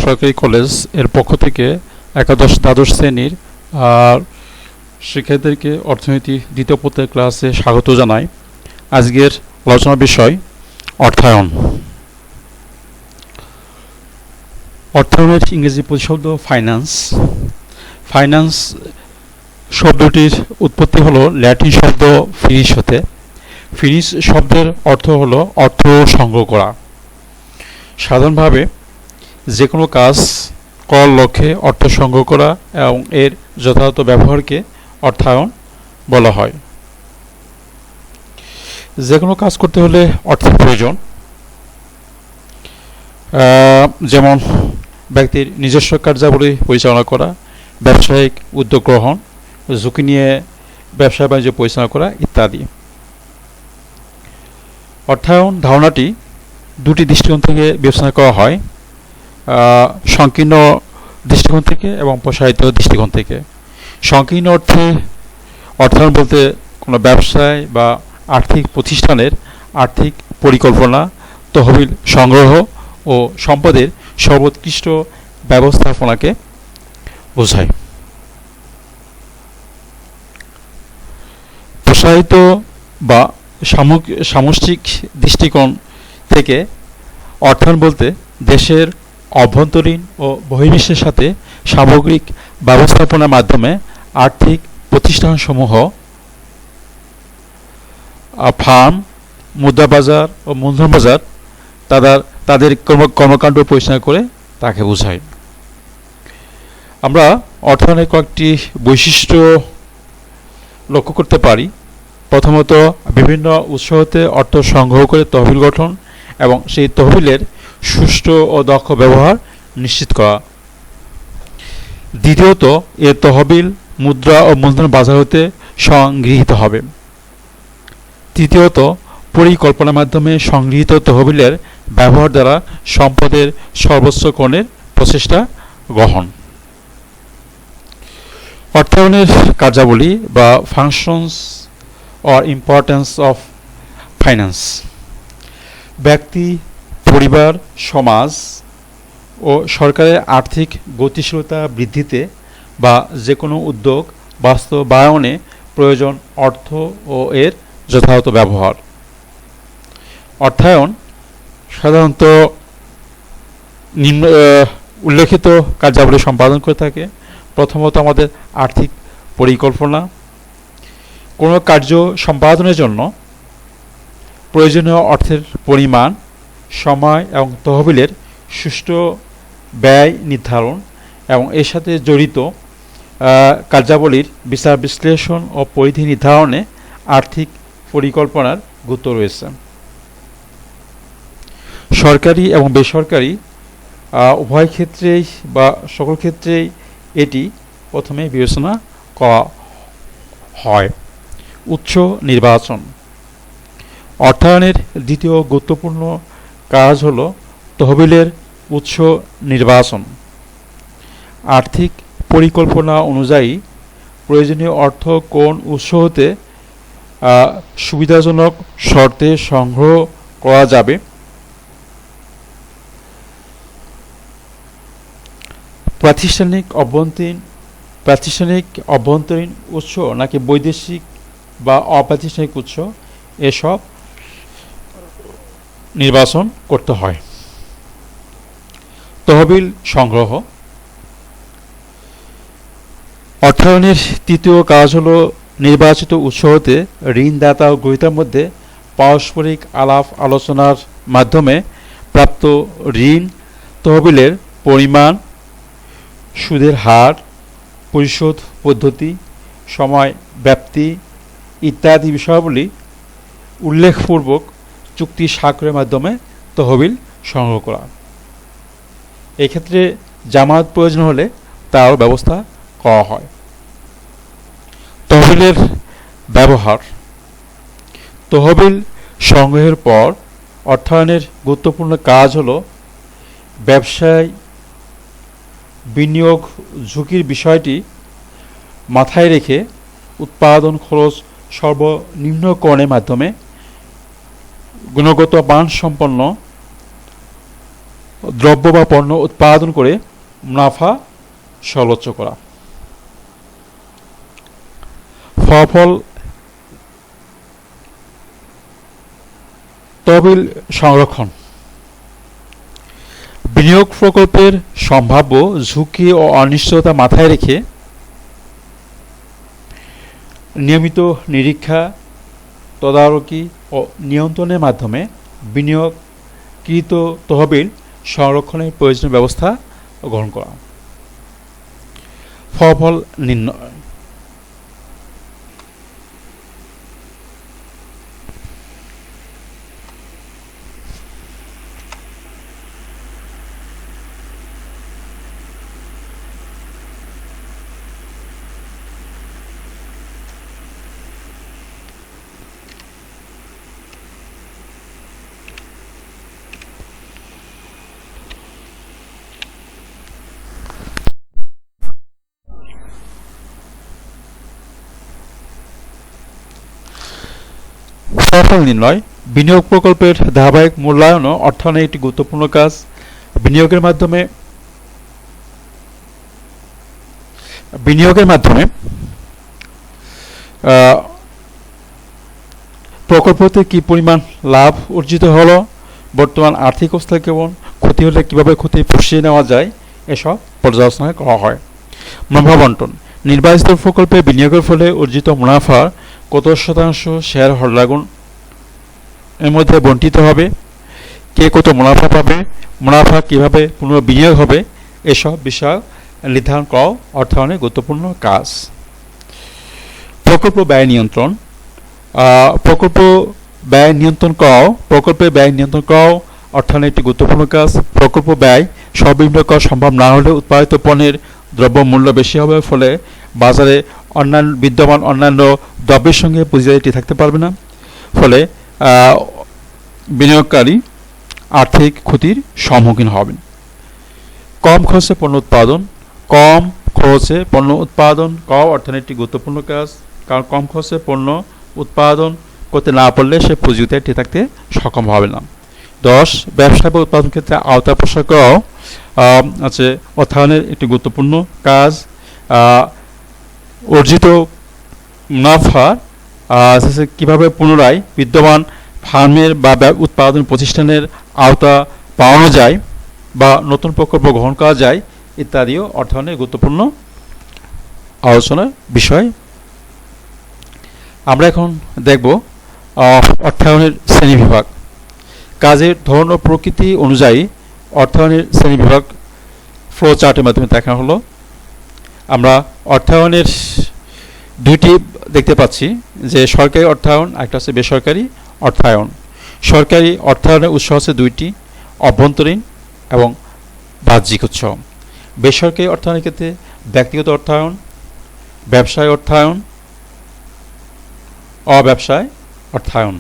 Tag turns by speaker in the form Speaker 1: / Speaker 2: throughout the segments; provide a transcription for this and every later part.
Speaker 1: সরকারি কলেজ এর পক্ষ থেকে একাদশ দ্বাদশ শ্রেণীর আর শিক্ষার্থীদেরকে অর্থনীতি দ্বিতীয় পত্রের ক্লাসে স্বাগত জানাই। আজকের আলোচনার বিষয় অর্থায়ন। অর্থায়নের ইংরেজি প্রতিশব্দ ফাইন্যান্স। ফাইন্যান্স শব্দটির উৎপত্তি হলো ল্যাটিন শব্দ ফিনিশ হতে। ফিনিশ শব্দের অর্থ হলো অর্থ সংগ্রহ করা। সাধারণভাবে যে কোনো কাজ করার লক্ষ্যে অর্থ সংগ্রহ করা এবং এর যথাযথ ব্যবহারকে অর্থায়ন বলা হয়। যে কোনো কাজ করতে হলে অর্থের প্রয়োজন, যেমন ব্যক্তির নিজস্ব কার্যাবলী পরিচালনা করা, ব্যবসায়িক উদ্যোগ গ্রহণ, ঝুঁকি নিয়ে ব্যবসা বাণিজ্য পরিচালনা করা ইত্যাদি। অর্থায়ন ধারণাটি দুটি দৃষ্টিকোণ থেকে বিবেচনা করা হয়, সংকীর্ণ দৃষ্টিকোণ থেকে এবং প্রসারিত দৃষ্টিকোণ থেকে। সংকীর্ণ অর্থে অর্থায়ন বলতে কোনো ব্যবসায় বা আর্থিক প্রতিষ্ঠানের আর্থিক পরিকল্পনা, তহবিল সংগ্রহ ও সম্পদের সর্বোৎকৃষ্ট ব্যবস্থাপনাকে বোঝায়। প্রসারিত বা সামষ্টিক দৃষ্টিকোণ থেকে অর্থায়ন বলতে দেশের অভ্যন্তরীণ ও বহির্বিশ্বের সাথে সামগ্রিক ব্যবস্থাপনার মাধ্যমে আর্থিক প্রতিষ্ঠানসমূহ ফার্ম, মুদ্রা বাজার ও মূলধন বাজার তাদের কর্মকাণ্ড পরিচালনা করে তাকে বোঝায়। আমরা অর্থায়নের কয়েকটি বৈশিষ্ট্য লক্ষ্য করতে পারি। প্রথমত, বিভিন্ন উৎস হতে অর্থ সংগ্রহ করে তহবিল গঠন এবং সেই তহবিলের সুষ্ঠু ও দক্ষ ব্যবহার নিশ্চিত করা। দ্বিতীয়ত, এ তহবিল মুদ্রা ও মূলধন বাজার হতে সংগৃহীত হবে। তৃতীয়ত, পরিকল্পনার মাধ্যমে সংগৃহীত তহবিলের ব্যবহার দ্বারা সম্পদের সর্বোচ্চ কোণের প্রচেষ্টা গ্রহণ। অর্থায়নের কার্যাবলী বা functions or importance of finance. ব্যক্তি, পরিবার, সমাজ ও সরকারের আর্থিক গতিশীলতা বৃদ্ধিতে বা যে কোনো উদ্যোগ বাস্তবায়নে প্রয়োজন অর্থ ও এর যথাযথ ব্যবহার। অর্থায়ন সাধারণত উল্লেখিত কার্যাবলী সম্পাদন করে থাকে। প্রথমত, আমাদের আর্থিক পরিকল্পনা। কোনো কার্য সম্পাদনের জন্য প্রয়োজনীয় অর্থের পরিমাণ, সময় এবং তহবিলের সুষ্ঠু ব্যয় নির্ধারণ এবং এর সাথে জড়িত কার্যাবলীর বিচার বিশ্লেষণ ও পরিধি নির্ধারণে আর্থিক পরিকল্পনার গুরুত্ব রয়েছে। সরকারি এবং বেসরকারি উভয় ক্ষেত্রেই বা সকল ক্ষেত্রেই এটি প্রথমে বিবেচনা করা হয়। উৎস নির্বাচন। অর্থায়নের দ্বিতীয় গুরুত্বপূর্ণ কাজ হল তহবিলের উৎস নির্বাচন। আর্থিক পরিকল্পনা অনুযায়ী প্রয়োজনীয় অর্থ কোন উৎস হতে সুবিধাজনক শর্তে সংগ্রহ করা যাবে, প্রাতিষ্ঠানিক অভ্যন্তরীণ উৎস নাকি বৈদেশিক বা অপ্রাতিষ্ঠানিক উৎস, এসব নির্বাচন করতে হয়। তহবিল সংগ্রহ। অর্থায়নের তৃতীয় কাজ হল নির্বাচিত উৎস হতে ঋণদাতা ও গ্রহীতার মধ্যে পারস্পরিক আলাপ আলোচনার মাধ্যমে প্রাপ্ত ঋণ তহবিলের পরিমাণ, সুদের হার, পরিশোধ পদ্ধতি, সময় ব্যাপ্তি ইত্যাদি বিষয়াবলী উল্লেখপূর্বক চুক্তি স্বাক্ষরের মাধ্যমে তহবিল সংগ্রহ করা। এক্ষেত্রে জামানত প্রয়োজন হলে তারও ব্যবস্থা করা হয়। তহবিলের ব্যবহার। তহবিল সংগ্রহের পর অর্থায়নের গুরুত্বপূর্ণ কাজ হল ব্যবসায় বিনিয়োগ ঝুঁকির বিষয়টি মাথায় রেখে উৎপাদন খরচ সর্বনিম্নকরণের মাধ্যমে গুণগত মানসম্পন্ন দ্রব্য বা পণ্য উৎপাদন করে মুনাফা সর্বোচ্চ করা। ফলাফল তহবিল সংরক্ষণ। বিনিয়োগ প্রকল্পের সম্ভাব্য ঝুঁকি ও অনিশ্চয়তা মাথায় রেখে নিয়মিত নিরীক্ষা, তদারকি ও নিয়ন্ত্রণের মাধ্যমে বিনিয়োগকৃত তহবিল সংরক্ষণের প্রয়োজনীয় ব্যবস্থা গ্রহণ করা। ফলাফল নির্ণয়। ফলাফল নির্ণয়। বিনিয়োগ প্রকল্পের ধারাবাহিক মূল্যায়নও অর্থায়নের একটি গুরুত্বপূর্ণ কাজ। বিনিয়োগের মাধ্যমে প্রকল্পতে কি পরিমাণ লাভ অর্জিত হলো, বর্তমান আর্থিক অবস্থা কেমন, ক্ষতি হলে কিভাবে ক্ষতি পুষিয়ে নেওয়া যায়, এসব পর্যালোচনা করা হয়। মুনাফা বন্টন। নির্বাচিত প্রকল্পে বিনিয়োগের ফলে অর্জিত মুনাফার কত শতাংশ শেয়ার হোল্ডারগণ এর মধ্যে বণ্টিত হবে, কে কত মুনাফা পাবে, মুনাফা কিভাবে পুনর্বিনিয়োগ হবে, এসব বিষয় নির্ধারণ করাও অর্থায়নের গুরুত্বপূর্ণ কাজ। প্রকল্প ব্যয় নিয়ন্ত্রণ। প্রকল্পে ব্যয় নিয়ন্ত্রণ করাও অর্থায়নের একটি গুরুত্বপূর্ণ কাজ। প্রকল্প ব্যয় সর্বনিম্ন করা সম্ভব না হলে উৎপাদিত পণ্যের দ্রব্য মূল্য বেশি হবে, ফলে বাজারে বিদ্যমান অন্যান্য দ্রব্যের সঙ্গে পুঁজিবাজারটি থাকতে পারবে না, ফলে বিনিয়োগকারী আর্থিক ক্ষতির সম্মুখীন হবেন। কম খরচে পণ্য উৎপাদন করাও অর্থায়নের একটি গুরুত্বপূর্ণ কাজ, কারণ কম খরচে পণ্য উৎপাদন করতে না পারলে সে পুঁজিতে টিকে থাকতে সক্ষম হবে না। 10. ব্যবসা বা উৎপাদন ক্ষেত্রে আওতা প্রসার করাও আছে অর্থায়নের একটি গুরুত্বপূর্ণ কাজ। অর্জিত মুনাফা কিভাবে পুনরায় বিদ্যমান ফার্মের বা উৎপাদন প্রতিষ্ঠানের আওতা পাওয়ানো যায় বা নতুন প্রকল্প গ্রহণ করা যায় ইত্যাদিও অর্থায়নের গুরুত্বপূর্ণ আলোচনার বিষয়। আমরা এখন দেখব অর্থায়নের শ্রেণীবিভাগ। কাজের ধরন ও প্রকৃতি অনুযায়ী অর্থায়নের শ্রেণীবিভাগ ফ্লো চার্টের মাধ্যমে দেখা হলো। আমরা অর্থায়নের দুইটি দেখতে পাচ্ছি, যে সরকারি অর্থায়ন, একটা হচ্ছে বেসরকারি অর্থায়ন। সরকারি অর্থায়নের উৎস হচ্ছে দুইটি, অভ্যন্তরীণ এবং বাহ্যিক উৎস। বেসরকারি অর্থায়নের ক্ষেত্রে ব্যক্তিগত অর্থায়ন, ব্যবসায় অর্থায়ন, অব্যবসায় অর্থায়ন।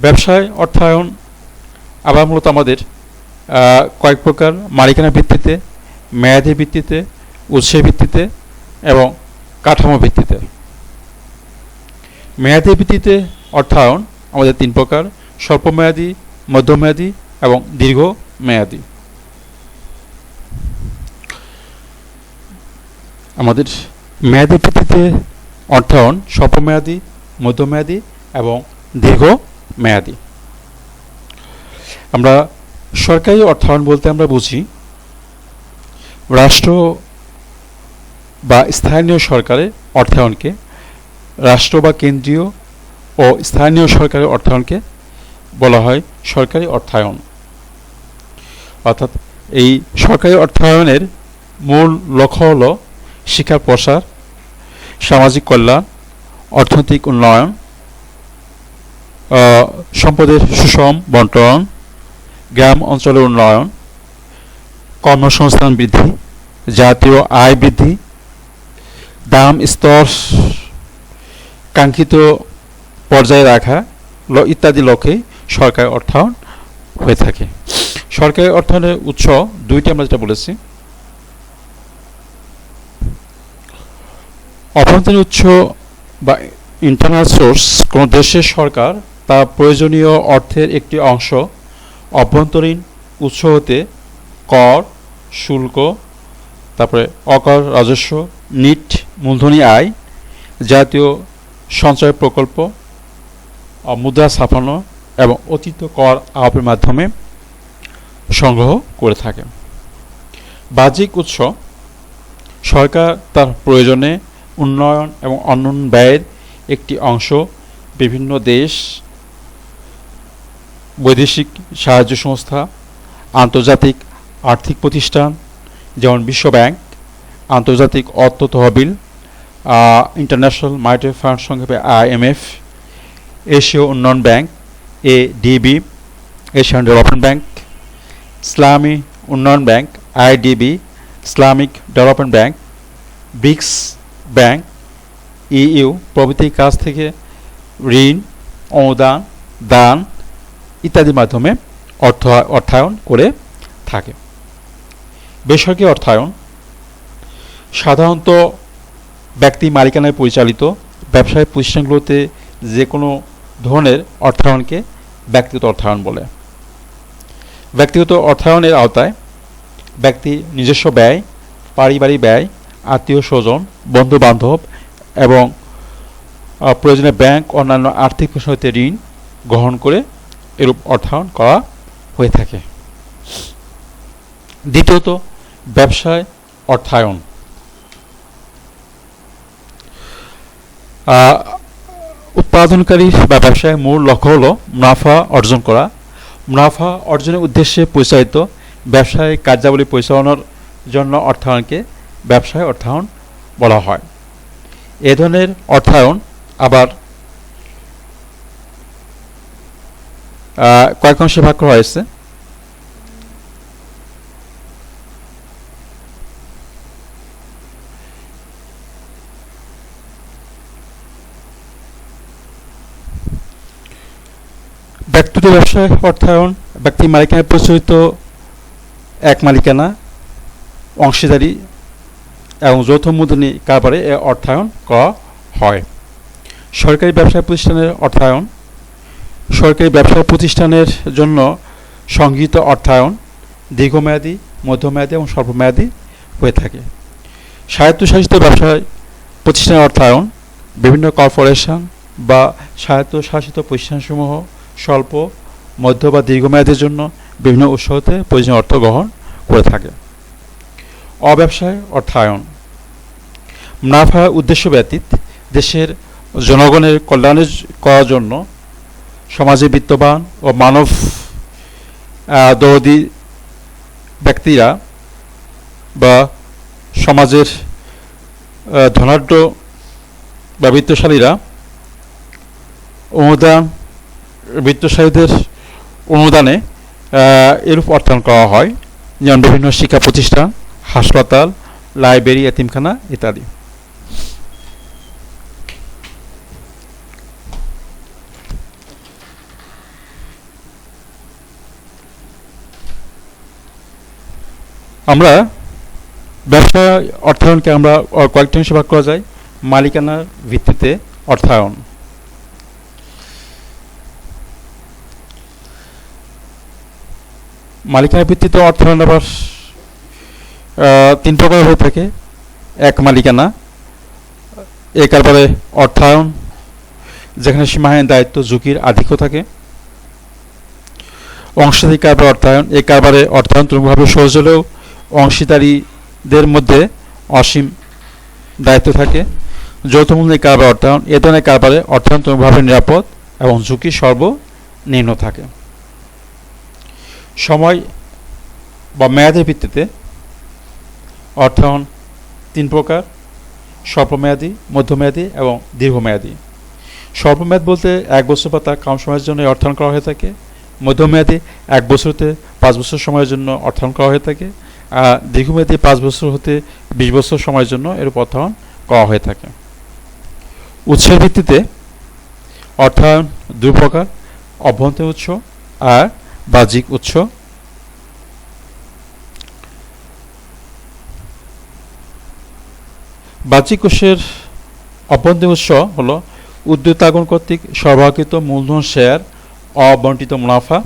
Speaker 1: ব্যবসায় অর্থায়ন আবার মূলত আমাদের কয়েক প্রকার: মালিকানা ভিত্তিতে, মেয়াদি ভিত্তিতে, উৎসের ভিত্তিতে এবং কাঠামো ভিত্তিতে। মেয়াদি ভিত্তিতে অর্থায়ন আমাদের 3 প্রকার: স্বল্পমেয়াদী, মধ্যমেয়াদী এবং দীর্ঘমেয়াদী। আমাদের মেয়াদি ভিত্তিতে অর্থায়ন স্বল্পমেয়াদী, মধ্যমেয়াদী এবং দীর্ঘমেয়াদী। আমরা সরকারি অর্থায়ন বলতে আমরা বুঝি রাষ্ট্র বা স্থানীয় সরকারের অর্থায়নকে, রাষ্ট্র বা কেন্দ্রীয় ও স্থানীয় সরকারের অর্থায়নকে বলা হয় সরকারি অর্থায়ন। অর্থাৎ এই সরকারি অর্থায়নের মূল লক্ষ্য হল শিক্ষার প্রসার, সামাজিক কল্যাণ, অর্থনৈতিক উন্নয়ন, সম্পদের সুষম বন্টন, গ্রাম অঞ্চলের উন্নয়ন, কর্মসংস্থান বৃদ্ধি, জাতীয় আয় বৃদ্ধি, দাম স্তর কাঙ্ক্ষিত পর্যায়ে রাখা ইত্যাদি লক্ষ্যে সরকারি অর্থায়ন হয়ে থাকে। সরকারি অর্থায়নের উৎস দুইটি আমরা যেটা বলেছি। অভ্যন্তরীণ উৎস বা ইন্টারনাল সোর্স, কোন দেশের সরকার তা প্রয়োজনীয় অর্থের একটি অংশ অভ্যন্তরীণ উৎস হতে কর, শুল্ক, তারপরে অকর রাজস্ব, নিট মূলধনী আয়, জাতীয় সঞ্চয় প্রকল্প, মুদ্রা ছাপানো এবং অতিরিক্ত কর আরোপের মাধ্যমে সংগ্রহ করে থাকে। বাহ্যিক উৎস সরকার তার প্রয়োজনে উন্নয়ন এবং অন্যান্য ব্যয়ের একটি অংশ বিভিন্ন দেশ, বৈদেশিক সাহায্য সংস্থা, আন্তর্জাতিক আর্থিক প্রতিষ্ঠান যেমন বিশ্ব ব্যাংক, আন্তর্জাতিক অর্থ তহবিল, ইন্টারন্যাশনাল মনিটারি ফান্ড সংক্ষেপে IMF, এশীয় উন্নয়ন bank ADB, Asian development bank, ইসলামী উন্নয়ন bank IDB, Islamic development bank, BRICS bank, EU প্রভৃতির কাছ থেকে ঋণ, অনুদান, দান ইত্যাদির মাধ্যমে অর্থায়ন করে থাকে। বেসরকারি অর্থায়ন সাধারণত ব্যক্তি মালিকানায় পরিচালিত ব্যবসায়িক প্রতিষ্ঠানগুলোতে যে কোনো ধরনের অর্থায়নকে ব্যক্তিগত অর্থায়ন বলে। ব্যক্তিগত অর্থায়নের আওতায় ব্যক্তি নিজস্ব ব্যয়, পারিবারিক ব্যয়, আত্মীয় স্বজন, বন্ধু বান্ধব এবং প্রয়োজনে ব্যাংক অন্যান্য আর্থিক প্রতিষ্ঠান হতে ঋণ গ্রহণ করে এরূপ অর্থায়ন করা হয়ে থাকে। দ্বিতীয়ত ব্যবসায় অর্থায়ন। উৎপাদনকারী বা ব্যবসায়ের মূল লক্ষ্য হল মুনাফা অর্জন করা। মুনাফা অর্জনের উদ্দেশ্যে পরিচালিত ব্যবসায়িক কার্যাবলী পরিচালনার জন্য অর্থায়নকে ব্যবসায় অর্থায়ন বলা হয়। এ ধরনের অর্থায়ন আবার কয়েক অংশে ভাগ করা হয়েছে। ব্যক্তিগত ব্যবসায় অর্থায়ন ব্যক্তি মালিকানায় প্রচলিত এক মালিকানা, অংশীদারি এবং যৌথ মূলধনী কারবারে এ অর্থায়ন করা হয়। সরকারি ব্যবসায় প্রতিষ্ঠানের অর্থায়ন সরকারি ব্যবসায় প্রতিষ্ঠানের জন্য সংগৃহীত অর্থায়ন দীর্ঘমেয়াদী, মধ্যমেয়াদী এবং স্বল্পমেয়াদী হয়ে থাকে। স্বায়ত্তশাসিত ব্যবসায় প্রতিষ্ঠানের অর্থায়ন বিভিন্ন কর্পোরেশন বা স্বায়ত্তশাসিত প্রতিষ্ঠানসমূহ স্বল্প, মধ্য বা দীর্ঘমেয়াদের জন্য বিভিন্ন উৎস হতে প্রয়োজনীয় অর্থ গ্রহণ করে থাকে। অব্যবসায় অর্থায়ন মুনাফা উদ্দেশ্য ব্যতীত দেশের জনগণের কল্যাণ করার জন্য সমাজে বিত্তবান ও মানব দরদী ব্যক্তিরা বা সমাজের ধনাঢ্য বা বিত্তশালীরা বিত্তশালীদের অনুদানে এরূপ অর্থায়ন করা হয়, যেমন বিভিন্ন শিক্ষা প্রতিষ্ঠান, হাসপাতাল, লাইব্রেরি, এতিমখানা ইত্যাদি। আমরা ব্যবসা অর্থায়নকে আমরা কয়েকটি অংশে ভাগ করা যায়। মালিকানার ভিত্তিতে অর্থায়ন। মালিকানার ভিত্তিতে অর্থায়ন আবার তিন প্রকার হয়ে থাকে। এক মালিকানা, এ কারবারে অর্থায়ন যেখানে সীমাহীন দায়িত্ব ঝুঁকির আধিক্য থাকে। অংশীদারি কারবার অর্থায়ন, এ কারবারে অর্থায়ন তুলনামূলকভাবে সহজ হলেও অংশীদারিদের মধ্যে অসীম দায়িত্ব থাকে। যৌথ মূলধনী কারবার অর্থায়ন, এ ধরনের কারবারে অর্থায়ন তুলনামূলকভাবে নিরাপদ এবং ঝুঁকি সর্বনিম্ন থাকে। সময় বা মেয়াদের ভিত্তিতে অর্থায়ন তিন প্রকার: স্বল্পমেয়াদী, মধ্যমেয়াদী এবং দীর্ঘমেয়াদী। স্বল্পমেয়াদ বলতে 1 বছর বা তার কম সময়ের জন্য অর্থায়ন করা হয়ে থাকে। মধ্যমেয়াদী 1 বছর হতে 5 বছর সময়ের জন্য অর্থায়ন করা হয়ে থাকে। আর দীর্ঘমেয়াদী 5 বছর হতে 20 বছর সময়ের জন্য এরূপ অর্থায়ন করা হয়ে থাকে। উৎসের ভিত্তিতে অর্থায়ন দুই প্রকার: অভ্যন্তরীণ উৎস আর বাহ্যিক উৎস। বাহ্যিক উৎসের অভ্যন্তরীণ উৎস হলো উদ্যোক্তাগণ কর্তৃক সরবরাহকৃত মূলধন শেয়ার, অবন্টিত মুনাফা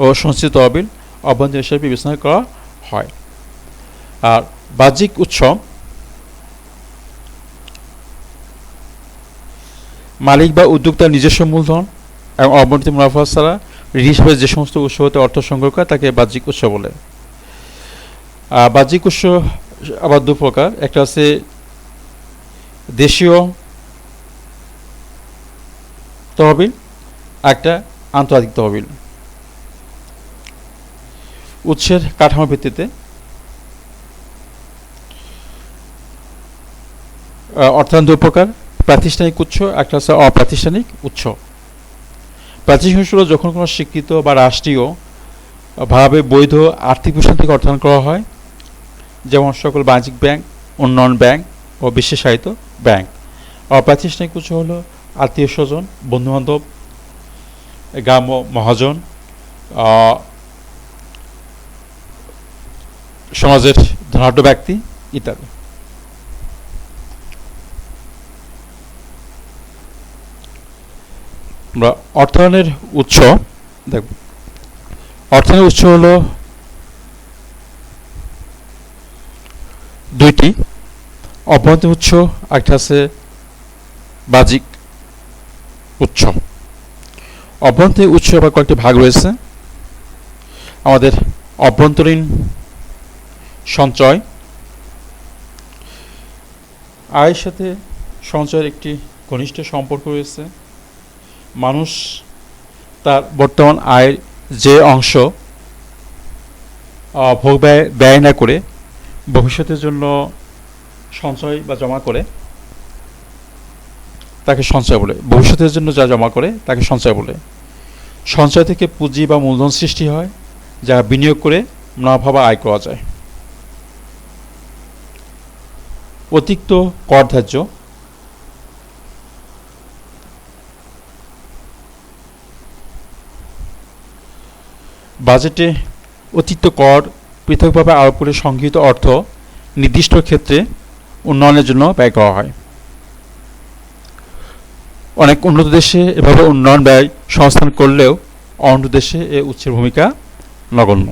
Speaker 1: ও সঞ্চিত তহবিল অভ্যন্তরীণ হিসেবে বিবেচনা করা হয়। আর বাহ্যিক উৎস মালিক বা উদ্যোক্তার নিজস্ব মূলধন এবং অবন্টিত মুনাফা ছাড়া ঋণ হিসেবে যে সমস্ত উৎস হতে অর্থ সংগ্রহ করে তাকে বাহ্যিক উৎস বলে। বাহ্যিক উৎস আবার দু প্রকার, একটা আছে দেশীয় তহবিল, একটা আন্তর্জাতিক তহবিল। উৎসের কাঠামো ভিত্তিতে অর্থায়ন দু প্রকার, প্রাতিষ্ঠানিক উৎস, একটা হচ্ছে অপ্রাতিষ্ঠানিক উৎস। প্রাতিষ্ঠানিক উৎস যখন কোনো স্বীকৃত বা রাষ্ট্রীয় ভাবে বৈধ আর্থিক প্রতিষ্ঠান থেকে অর্থায়ন করা হয়, যেমন সকল বাণিজ্যিক ব্যাংক, উন্নয়ন ব্যাংক ও বিশেষায়িত ব্যাংক। অপ্রাতিষ্ঠানিক উৎস হলো আত্মীয় স্বজন, বন্ধুবান্ধব, গ্রাম্য মহাজন, সমাজের ধনাঢ্য ব্যক্তি ইত্যাদি। আমরা অর্থায়নের উৎস দেখব। অর্থায়নের উৎস হলো দুইটি, অভ্যন্তরীণ উৎস, একটা আছে বাহ্যিক উৎস। অভ্যন্তরীণ উৎস আবার কয়েকটি ভাগ রয়েছে। আমাদের অভ্যন্তরীণ সঞ্চয়, আয়ের সাথে সঞ্চয়ের একটি ঘনিষ্ঠ সম্পর্ক রয়েছে। মানুষ তার বর্তমান আয়ের যে অংশ ভোগ ব্যয় না করে ভবিষ্যতের জন্য সঞ্চয় বা জমা করে তাকে সঞ্চয় বলে। ভবিষ্যতের জন্য যা জমা করে তাকে সঞ্চয় বলে। সঞ্চয় থেকে পুঁজি বা মূলধন সৃষ্টি হয়, যা বিনিয়োগ করে মুনাফা বা আয় করা যায়। অতিরিক্ত কর ধার্য, বাজেটে অতিরিক্ত কর পৃথকভাবে আরোপ করে সংগৃহীত অর্থ নির্দিষ্ট ক্ষেত্রে উন্নয়নের জন্য ব্যয় করা হয়। অনেক উন্নত দেশে এভাবে উন্নয়ন ব্যয় সংস্থান করলেও অন্যান্য দেশে এ উৎসের ভূমিকা নগণ্য।